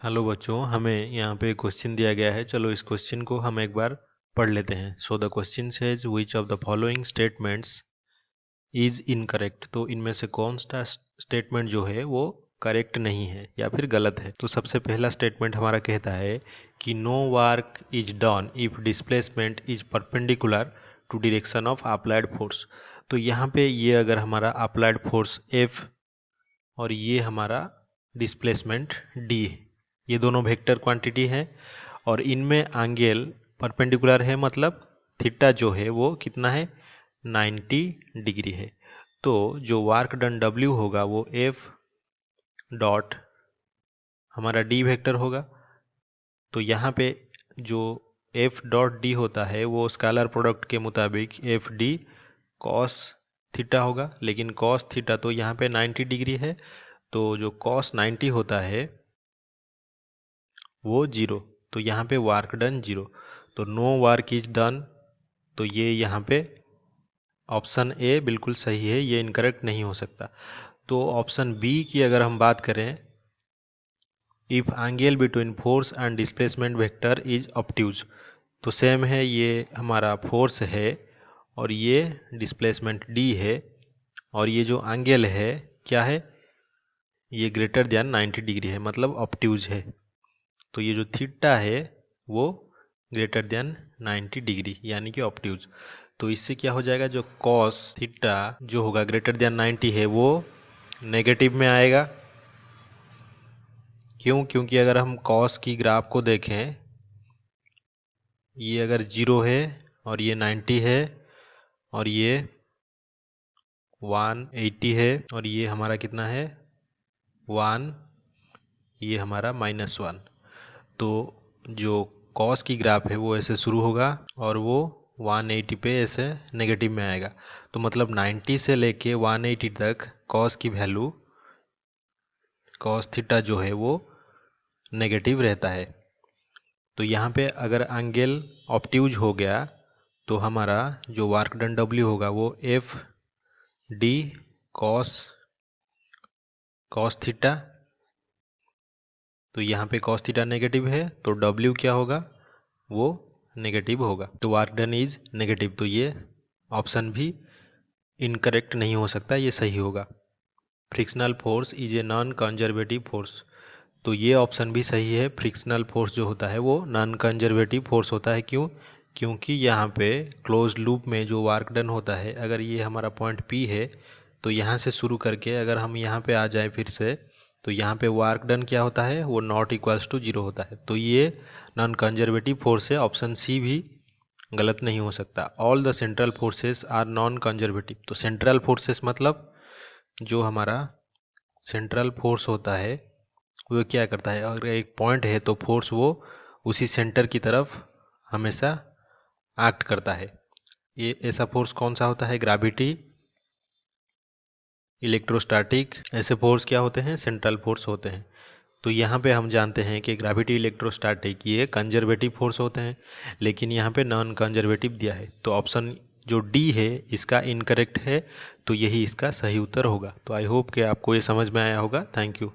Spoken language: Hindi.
हेलो बच्चों, हमें यहाँ पे क्वेश्चन दिया गया है। चलो इस क्वेश्चन को हम एक बार पढ़ लेते हैं। So the question says which of the following statements is incorrect. तो इनमें से कौन सा स्टेटमेंट जो है वो करेक्ट नहीं है या फिर गलत है। तो सबसे पहला स्टेटमेंट हमारा कहता है कि no work is done if displacement is perpendicular to direction of applied force. तो यहाँ पे ये अगर हमारा अप्लाइड फोर्स F और ये हमारा डिस्प्लेसमेंट D, ये दोनों वेक्टर क्वांटिटी है और इनमें एंगल परपेंडिकुलर है, मतलब थीटा जो है वो कितना है, 90 डिग्री है। तो जो वर्क डन W होगा वो F डॉट हमारा D वेक्टर होगा। तो यहाँ पे जो F डॉट D होता है वो स्केलर प्रोडक्ट के मुताबिक FD कॉस थीटा होगा, लेकिन कॉस थीटा तो यहाँ पे 90 डिग्री है, तो जो कॉस 90 होता है वो जीरो। तो यहाँ पे वर्क डन जीरो, तो नो वर्क इज डन। तो ये यहाँ पे ऑप्शन ए बिल्कुल सही है, ये इनकरेक्ट नहीं हो सकता। तो ऑप्शन बी की अगर हम बात करें, if angle between force and displacement vector is obtuse. तो सेम है, ये हमारा फोर्स है और ये डिस्प्लेसमेंट डी है और ये जो एंगल है क्या है, ये ग्रेटर देन 90 डिग्री है, मतलब ऑब्ट्यूज है। तो ये जो थीटा है वो ग्रेटर देन 90 डिग्री यानी कि ऑब्ट्यूज। तो इससे क्या हो जाएगा, जो कॉस थीटा जो होगा ग्रेटर देन 90 है वो नेगेटिव में आएगा। क्यों? क्योंकि अगर हम कॉस की ग्राफ को देखें, ये अगर जीरो है और ये 90 है और ये 180 है और ये हमारा कितना है 1, ये हमारा -1। तो जो कॉस की ग्राफ है वो ऐसे शुरू होगा और वो 180 पे ऐसे नेगेटिव में आएगा। तो मतलब 90 से लेके 180 तक कॉस की वैल्यू, कॉस थीटा जो है वो नेगेटिव रहता है। तो यहाँ पे अगर एंगल ऑब्ट्यूज हो गया तो हमारा जो वर्क डन डब्ल्यू होगा वो F D cos cos theta. तो यहाँ पे कॉस थीटा नेगेटिव है तो डब्ल्यू क्या होगा, वो नेगेटिव होगा। तो वर्क डन इज नेगेटिव, तो ये ऑप्शन भी इनकरेक्ट नहीं हो सकता, ये सही होगा। Frictional force is a non conservative force. तो ये ऑप्शन भी सही है। फ्रिक्शनल फोर्स जो होता है वो नॉन कंजर्वेटिव फोर्स होता है। क्यों? क्योंकि यहाँ पे क्लोज लूप में जो वर्क डन होता है, अगर ये हमारा पॉइंट P है तो यहाँ से शुरू करके अगर हम यहाँ पे आ जाए फिर से, तो यहाँ पे वर्क डन क्या होता है, वो नॉट इक्वल्स टू जीरो होता है। तो ये नॉन कंजर्वेटिव फोर्स है, ऑप्शन सी भी गलत नहीं हो सकता। All the central forces are non conservative. तो सेंट्रल फोर्सेस मतलब जो हमारा सेंट्रल फोर्स होता है वो क्या करता है, अगर एक पॉइंट है तो फोर्स वो उसी सेंटर की तरफ हमेशा एक्ट करता है। ये ऐसा फोर्स कौन सा होता है, ग्रेविटी, इलेक्ट्रोस्टैटिक, ऐसे फोर्स क्या होते हैं, सेंट्रल फोर्स होते हैं। तो यहाँ पे हम जानते हैं कि ग्रेविटी, इलेक्ट्रोस्टैटिक ये कंजर्वेटिव फोर्स होते हैं, लेकिन यहाँ पे नॉन कंजर्वेटिव दिया है। तो ऑप्शन जो डी है इसका इनकरेक्ट है, तो यही इसका सही उत्तर होगा। तो आई होप कि आपको ये समझ में आया होगा। Thank you.